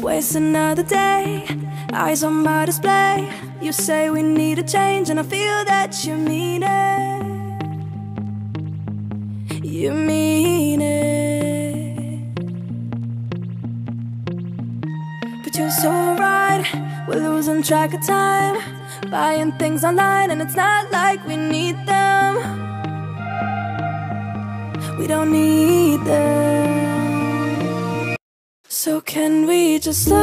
Waste another day, eyes on my display. You say we need a change, and I feel that you mean it. You mean it. But you're so right, we're losing track of time, buying things online, and it's not like we need them. We don't need them. So can we just slow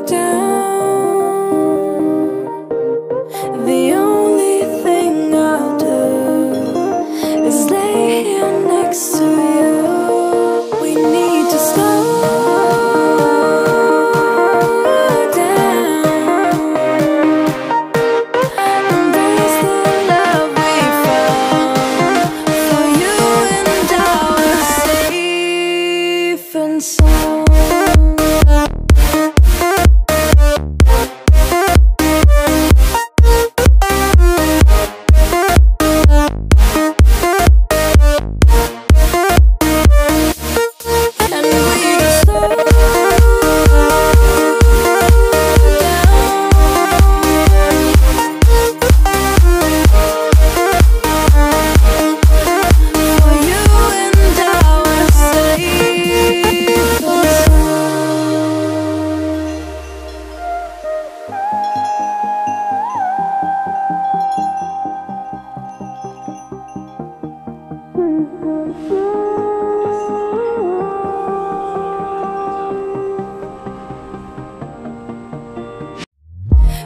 down? The only thing I'll do is lay here next to you. We need to slow down. Embrace the love we found. For you and I were safe and sound.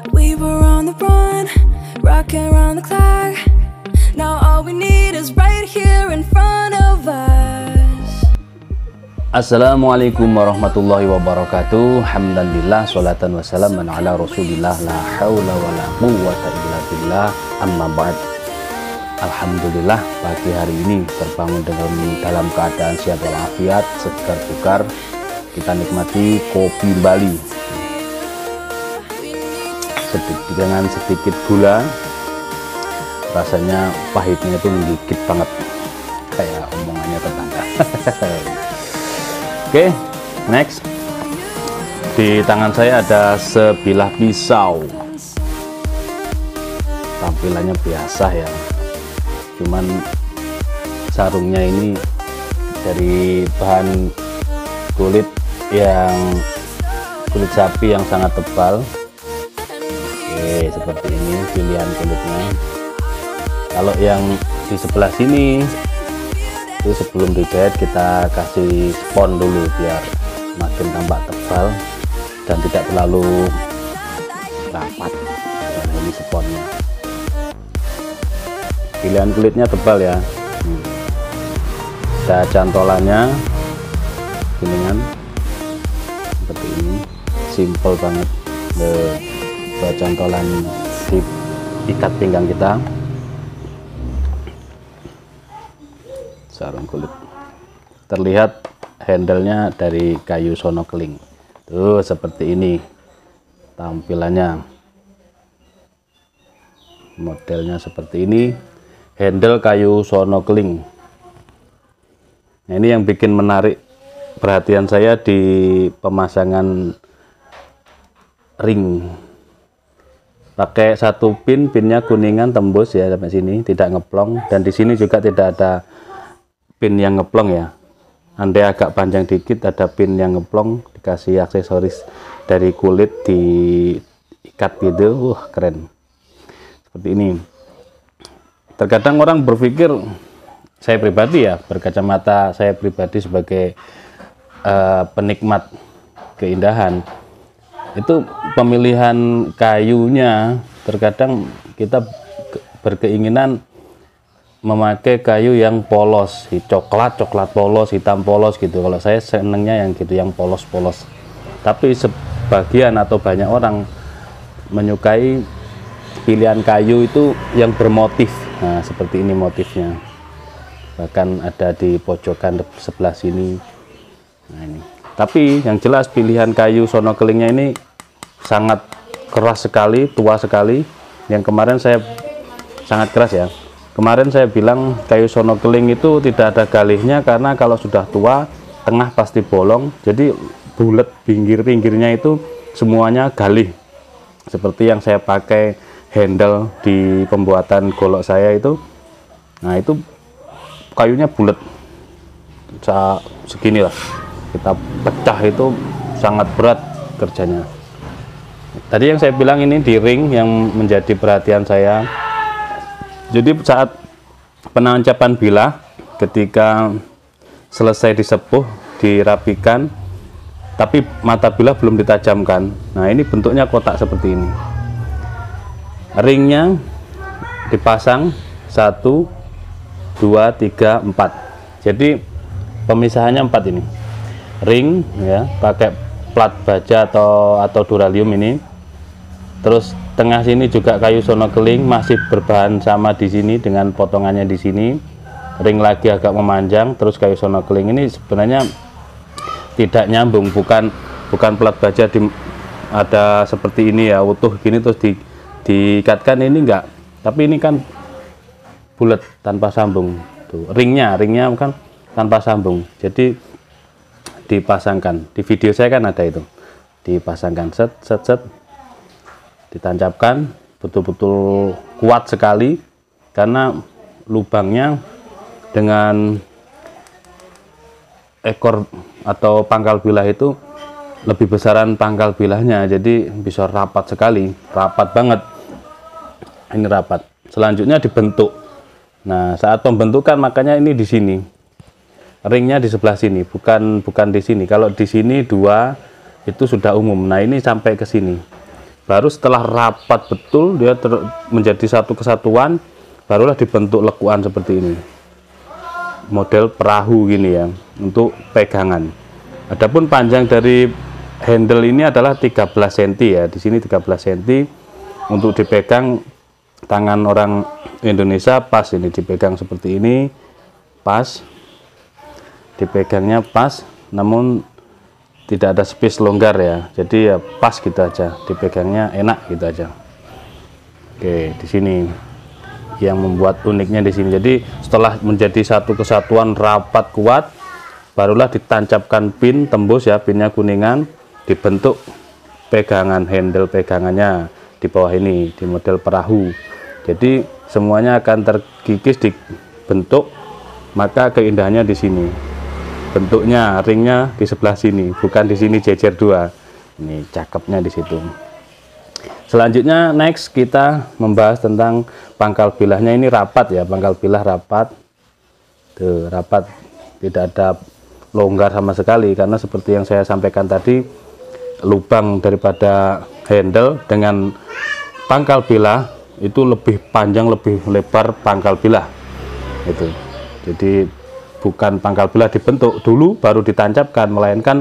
We were on the run, rocking around the clock. Now all we need is right here in front of us. Assalamualaikum warahmatullahi wabarakatuh. Hamdalillah, sholatan wassalaman ala rasulillah, la hawla wa la quwwata illa billah, amma ba'd. Alhamdulillah, pagi hari ini terbangun dalam keadaan sehat walafiat, segar bugar. Kita nikmati kopi Bali dengan sedikit gula, rasanya pahitnya itu menggigit banget, kayak omongannya tetangga. Oke, next. Di tangan saya ada sebilah pisau. Tampilannya biasa ya, cuman sarungnya ini dari bahan kulit sapi yang sangat tebal. Oke, seperti ini pilihan kulitnya. Kalau yang di sebelah sini itu sebelum dijahit kita kasih spons dulu biar makin tampak tebal dan tidak terlalu rapat. Nah, ini sponsnya. Pilihan kulitnya tebal ya. Ada cantolannya, kuningan seperti ini, simple banget. Buat cantolan di ikat pinggang kita. Sarung kulit. Terlihat handle-nya dari kayu sono keling. Tuh seperti ini tampilannya. Modelnya seperti ini. Handle kayu sono keling. Nah, ini yang bikin menarik perhatian saya di pemasangan ring. Pakai satu pinnya kuningan tembus ya sampai sini, tidak ngeplong, dan di sini juga tidak ada pin yang ngeplong ya. Andai agak panjang dikit ada pin yang ngeplong, dikasih aksesoris dari kulit diikat gitu. Keren seperti ini. Terkadang orang berpikir, saya pribadi ya, berkacamata saya pribadi sebagai penikmat keindahan, itu pemilihan kayunya terkadang kita berkeinginan memakai kayu yang polos, coklat polos, hitam polos gitu. Kalau saya senengnya yang gitu, yang polos-polos. Tapi sebagian atau banyak orang menyukai pilihan kayu itu yang bermotif. Nah, seperti ini motifnya. Bahkan ada di pojokan sebelah sini. Nah, ini. Tapi yang jelas pilihan kayu sono kelingnya ini sangat keras sekali, tua sekali. Yang kemarin saya sangat keras ya. Kemarin saya bilang kayu sono keling itu tidak ada galihnya karena kalau sudah tua tengah pasti bolong, jadi bulat, pinggir-pinggirnya itu semuanya galih, seperti yang saya pakai handle di pembuatan golok saya itu. Nah itu kayunya bulat segini lah, kita pecah itu sangat berat kerjanya. Tadi yang saya bilang ini di ring yang menjadi perhatian saya. Jadi saat penancapan bilah, ketika selesai disepuh, dirapikan, tapi mata bilah belum ditajamkan. Nah ini bentuknya kotak seperti ini. Ringnya dipasang 1, 2, 3, 4. Jadi pemisahannya 4 ini. Ring ya, pakai plat baja atau duralium ini. Terus tengah sini juga kayu sono keling, masih berbahan sama di sini dengan potongannya di sini. Ring lagi agak memanjang, terus kayu sono keling ini sebenarnya tidak nyambung, bukan plat baja ada seperti ini ya, utuh gini terus diikatkan, ini enggak. Tapi ini kan bulat tanpa sambung. Tuh, ringnya kan tanpa sambung. Jadi dipasangkan. Di video saya kan ada itu. Dipasangkan set, ditancapkan, betul-betul kuat sekali karena lubangnya dengan ekor atau pangkal bilah itu lebih besaran pangkal bilahnya, jadi bisa rapat sekali, rapat banget. Ini rapat. Selanjutnya dibentuk. Nah saat pembentukan makanya ini di sini, ringnya di sebelah sini, bukan di sini. Kalau di sini 2 itu sudah umum. Nah ini sampai ke sini. Baru setelah rapat betul dia menjadi satu kesatuan, barulah dibentuk lekuan seperti ini. Model perahu gini ya, untuk pegangan. Adapun panjang dari handle ini adalah 13 cm ya. Di sini 13 cm. Untuk dipegang tangan orang Indonesia pas, ini dipegang seperti ini, pas. Dipegangnya pas, namun tidak ada space longgar ya, jadi ya pas gitu aja, dipegangnya enak gitu aja. Oke, di sini yang membuat uniknya di sini. Jadi setelah menjadi satu kesatuan rapat kuat, barulah ditancapkan pin tembus ya, pinnya kuningan, dibentuk pegangan, handle pegangannya di bawah ini di model perahu. Jadi semuanya akan terkikis dibentuk, maka keindahannya di sini. Bentuknya ringnya di sebelah sini, bukan di sini jejer 2. Ini cakepnya di situ. Selanjutnya next kita membahas tentang pangkal bilahnya. Ini rapat ya, pangkal bilah rapat. Tuh, rapat, tidak ada longgar sama sekali, karena seperti yang saya sampaikan tadi, lubang daripada handle dengan pangkal bilah itu lebih panjang, lebih lebar pangkal bilah itu. Jadi bukan pangkal bilah dibentuk dulu baru ditancapkan, melainkan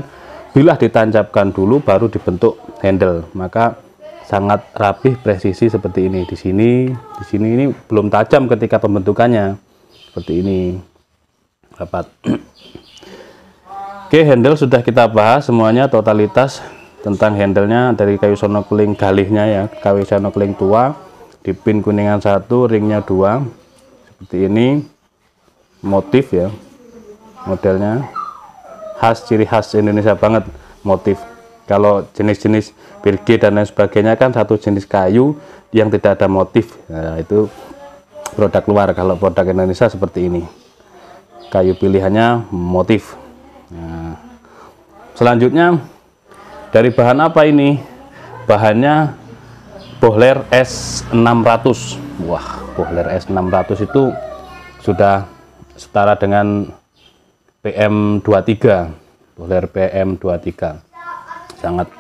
bilah ditancapkan dulu baru dibentuk handle. Maka sangat rapih, presisi seperti ini. Di sini ini belum tajam ketika pembentukannya, seperti ini rapat. Oke, handle sudah kita bahas semuanya, totalitas tentang handlenya dari kayu sono keling galihnya ya, kayu sono keling tua, di pin kuningan 1, ringnya 2 seperti ini. Motif ya, modelnya khas, ciri khas Indonesia banget motif. Kalau jenis-jenis birge dan lain sebagainya kan satu jenis kayu yang tidak ada motif. Nah, itu produk luar. Kalau produk Indonesia seperti ini, kayu pilihannya motif. Nah, selanjutnya dari bahan apa ini? Bahannya Bohler S600. Wah, Bohler S600 itu sudah setara dengan PM23, Bohler PM23. Sangat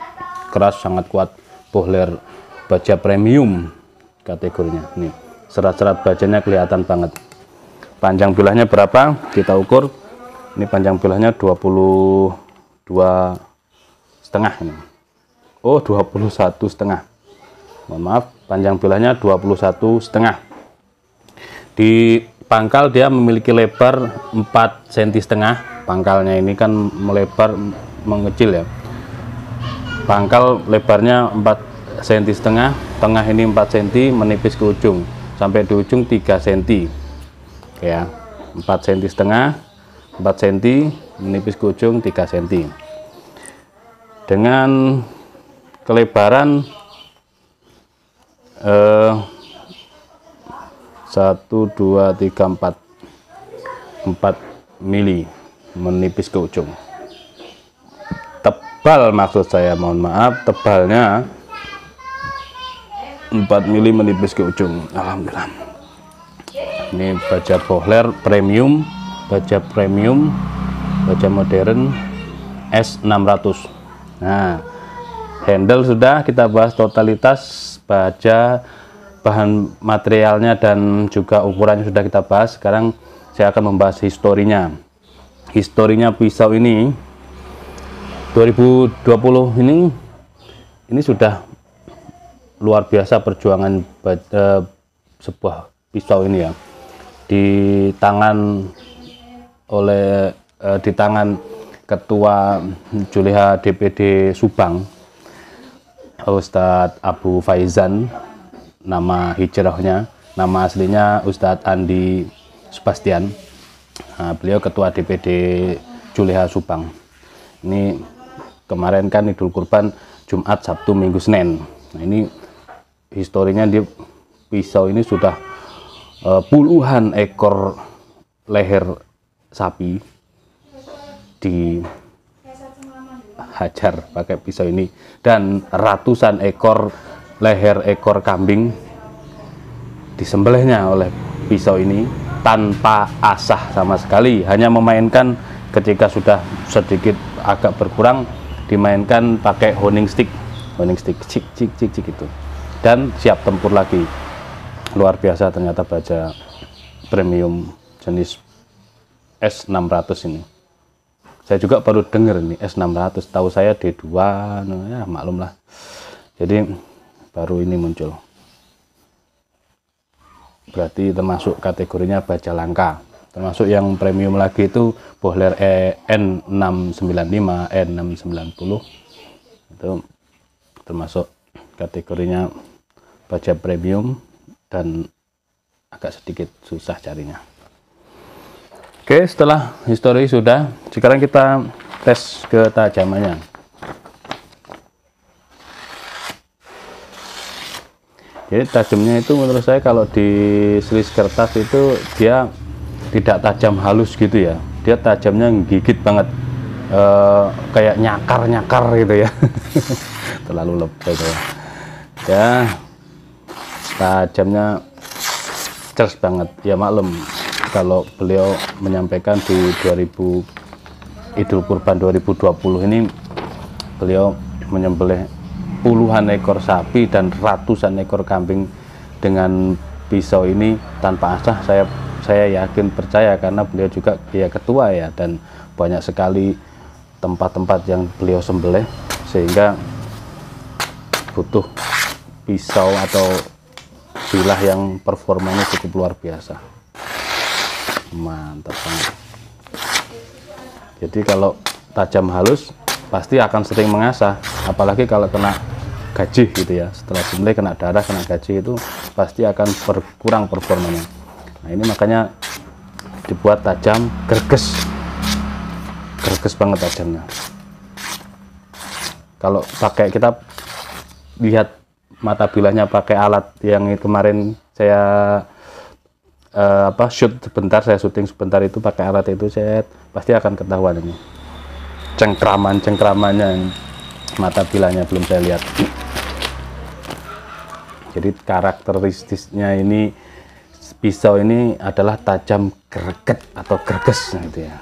keras, sangat kuat, Bohler baja premium kategorinya. Nih, serat-serat bajanya kelihatan banget. Panjang bilahnya berapa? Kita ukur. Ini panjang bilahnya 22,5 ini. Oh, 21,5. Mohon maaf, panjang bilahnya 21,5. Di pangkal dia memiliki lebar 4,5 cm. Pangkalnya ini kan melebar, mengecil ya. Pangkal lebarnya 4,5 cm, tengah ini 4 cm, menipis ke ujung sampai di ujung 3 cm ya, 4,5 cm. 4 cm, menipis ke ujung 3 cm. Dengan kelebaran 1, 2, 3, 4 mili, menipis ke ujung. Tebal maksud saya, mohon maaf, tebalnya 4 mili menipis ke ujung. Alhamdulillah. Ini baja Bohler premium, baja modern S600. Nah, handle sudah kita bahas totalitas baja, bahan materialnya dan juga ukurannya sudah kita bahas. Sekarang saya akan membahas historinya. Historinya pisau ini 2020 ini sudah luar biasa perjuangan sebuah pisau ini ya, di tangan Ketua Juleha DPD Subang, Ustadz Abu Faizan, nama hijrahnya, nama aslinya Ustadz Andi Sebastian. Nah, beliau Ketua DPD Juleha Subang. Ini kemarin kan Idul Kurban Jumat, Sabtu, Minggu, Senin. Nah, ini historinya di pisau ini sudah puluhan ekor leher sapi dihajar pakai pisau ini, dan ratusan ekor leher ekor kambing disembelihnya oleh pisau ini tanpa asah sama sekali, hanya memainkan ketika sudah sedikit agak berkurang dimainkan pakai honing stick cik cik cik cik itu, dan siap tempur lagi. Luar biasa ternyata baja premium jenis S600 ini. Saya juga baru dengar ini S600, tahu saya D2, ya maklum lah. Jadi baru ini muncul. Berarti termasuk kategorinya baja langka. Termasuk yang premium lagi itu Bohler N695, N690. Itu termasuk kategorinya baja premium dan agak sedikit susah carinya. Oke, setelah histori sudah, sekarang kita tes ketajamannya. Jadi tajamnya itu menurut saya kalau di selis kertas itu dia tidak tajam halus gitu ya, dia tajamnya gigit banget, kayak nyakar gitu ya. Terlalu lebay ya, tajamnya ceras banget ya. Maklum kalau beliau menyampaikan di Idul Kurban 2020 ini beliau menyembelih puluhan ekor sapi dan ratusan ekor kambing dengan pisau ini tanpa asah. Saya yakin percaya karena beliau juga ya ketua ya, dan banyak sekali tempat-tempat yang beliau sembelih, sehingga butuh pisau atau bilah yang performanya cukup luar biasa. Mantap banget. Jadi kalau tajam halus pasti akan sering mengasah, apalagi kalau kena gaji gitu ya, setelah sembelih kena darah, kena gaji, itu pasti akan berkurang performanya. Nah, ini makanya dibuat tajam, greges banget tajamnya. Kalau pakai, kita lihat mata bilahnya pakai alat yang kemarin saya shoot sebentar, saya syuting sebentar itu pakai alat itu, saya pasti akan ketahuan ini cengkramannya, mata bilahnya belum saya lihat. Jadi karakteristiknya ini pisau ini adalah tajam, greget atau greges gitu ya.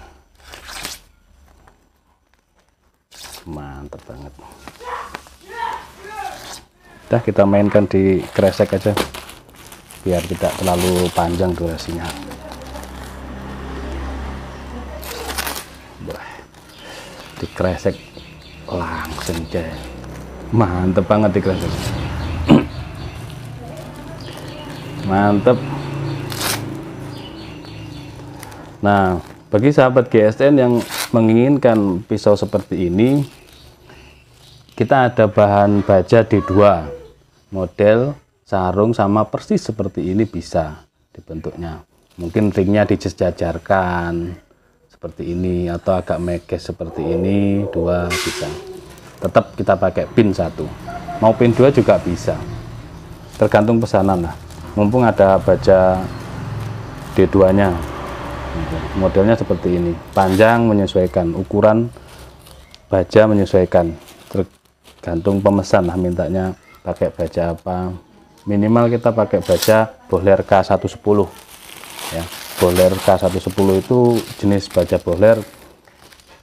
Mantap banget. Udah, kita mainkan di kresek aja biar tidak terlalu panjang durasinya. Dikresek langsung aja, mantep banget dikresek. Mantep. Nah, bagi sahabat GSN yang menginginkan pisau seperti ini, kita ada bahan baja D2 model sarung sama persis seperti ini, bisa dibentuknya. Mungkin ringnya disejajarkan seperti ini atau agak meges seperti ini, 2 bisa. Tetap kita pakai pin 1, mau pin 2 juga bisa, tergantung pesanan lah. Mumpung ada baja D2 nya, modelnya seperti ini, panjang menyesuaikan, ukuran baja menyesuaikan, tergantung pemesan lah mintanya pakai baja apa. Minimal kita pakai baja bohler K110 ya. Bohler K110 itu jenis baja bohler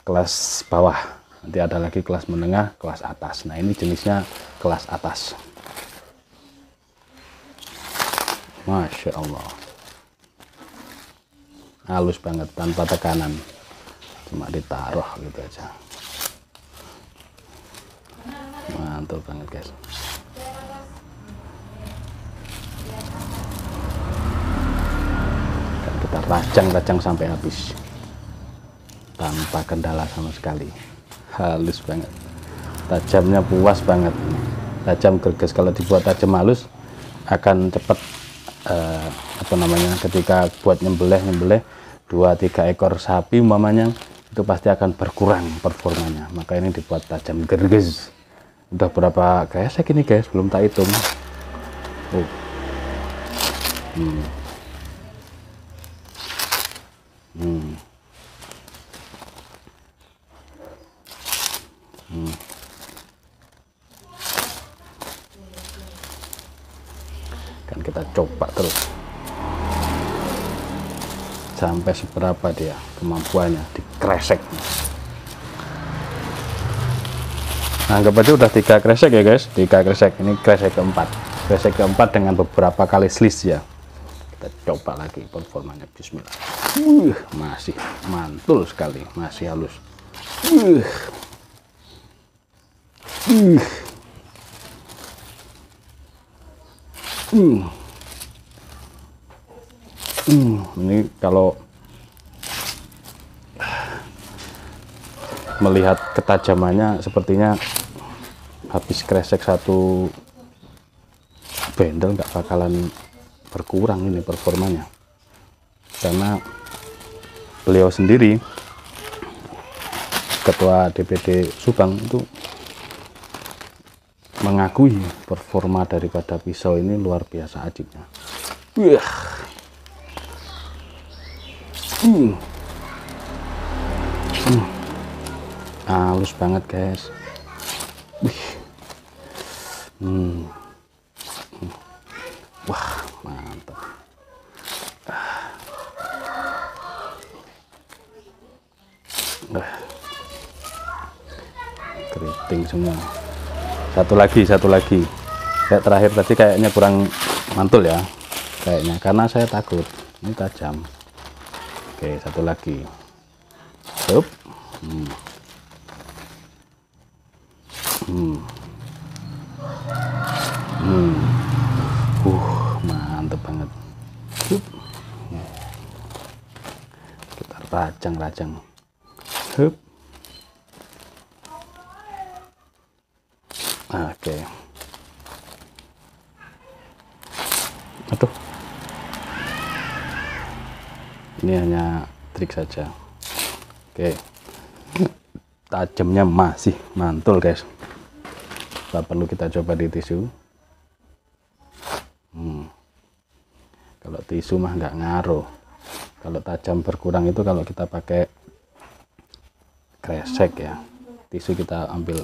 kelas bawah, nanti ada lagi kelas menengah, kelas atas. Nah ini jenisnya kelas atas. Masya Allah, halus banget tanpa tekanan, cuma ditaruh gitu aja. Mantul banget guys. Dan kita rajang-rajang sampai habis tanpa kendala sama sekali. Halus banget, tajamnya puas banget, tajam gerges. Kalau dibuat tajam halus akan cepat apa namanya, ketika buat nyembelih 2-3 ekor sapi umpamanya, itu pasti akan berkurang performanya. Maka ini dibuat tajam gerges. Udah berapa kresek ini guys, belum tak hitung. Kan kita coba terus sampai seberapa dia kemampuannya dikresek. Nah, anggap aja udah 3 kresek ya guys, 3 kresek. Ini kresek keempat, dengan beberapa kali slis ya. Kita coba lagi performanya. Bismillah. Masih mantul sekali, masih halus. Ini kalau melihat ketajamannya sepertinya habis kresek 1 bendel nggak bakalan berkurang ini performanya, karena beliau sendiri ketua DPD Subang itu mengakui performa daripada pisau ini luar biasa ajibnya. Halus banget guys. Wah mantap. Keriting semua. Satu lagi. Kayak terakhir tadi kayaknya kurang mantul ya, kayaknya, karena saya takut ini tajam. Oke, satu lagi. Up. Mantep banget. Kita rajang-rajang. Hup. Oke. Aduh. Ini hanya trik saja. Oke. Tajamnya masih mantul guys. Tak perlu kita coba di tisu. Kalau tisu mah nggak ngaruh. Kalau tajam berkurang itu kalau kita pakai kresek ya. Tisu kita ambil.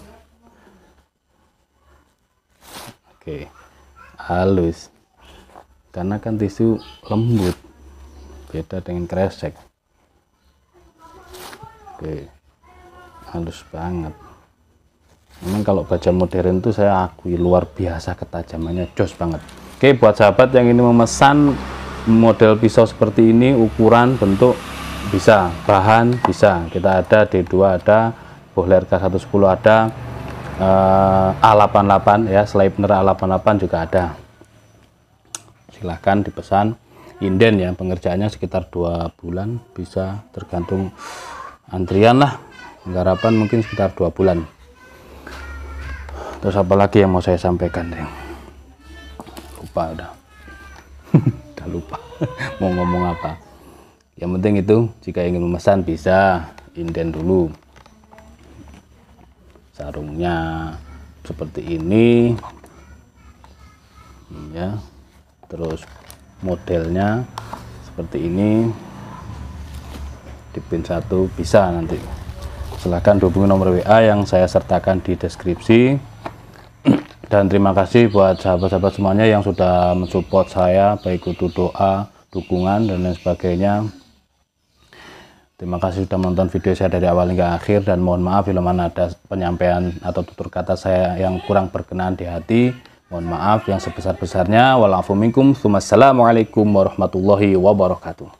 Oke, halus. Karena kan tisu lembut, beda dengan kresek. Oke, halus banget. Memang kalau baja modern itu saya akui luar biasa ketajamannya, jos banget. Oke, buat sahabat yang ini memesan model pisau seperti ini, ukuran, bentuk bisa, bahan bisa. Kita ada D2, ada bohler K110, ada A88 ya, Sleipner A88 juga ada. Silahkan dipesan. Inden ya, pengerjaannya sekitar 2 bulan, bisa tergantung antrian lah. Garapan mungkin sekitar 2 bulan. Terus apa lagi yang mau saya sampaikan ya? Lupa udah. Udah lupa mau ngomong apa. Yang penting itu jika ingin memesan bisa inden dulu sarungnya seperti ini ya, terus modelnya seperti ini, di pin 1 bisa. Nanti silahkan hubungi nomor WA yang saya sertakan di deskripsi. Dan terima kasih buat sahabat-sahabat semuanya yang sudah mensupport saya, baik itu doa, dukungan, dan lain sebagainya. Terima kasih sudah menonton video saya dari awal hingga akhir, dan mohon maaf bila mana ada penyampaian atau tutur kata saya yang kurang berkenan di hati. Mohon maaf yang sebesar-besarnya. Walafu minkum. Wassalamualaikum warahmatullahi wabarakatuh.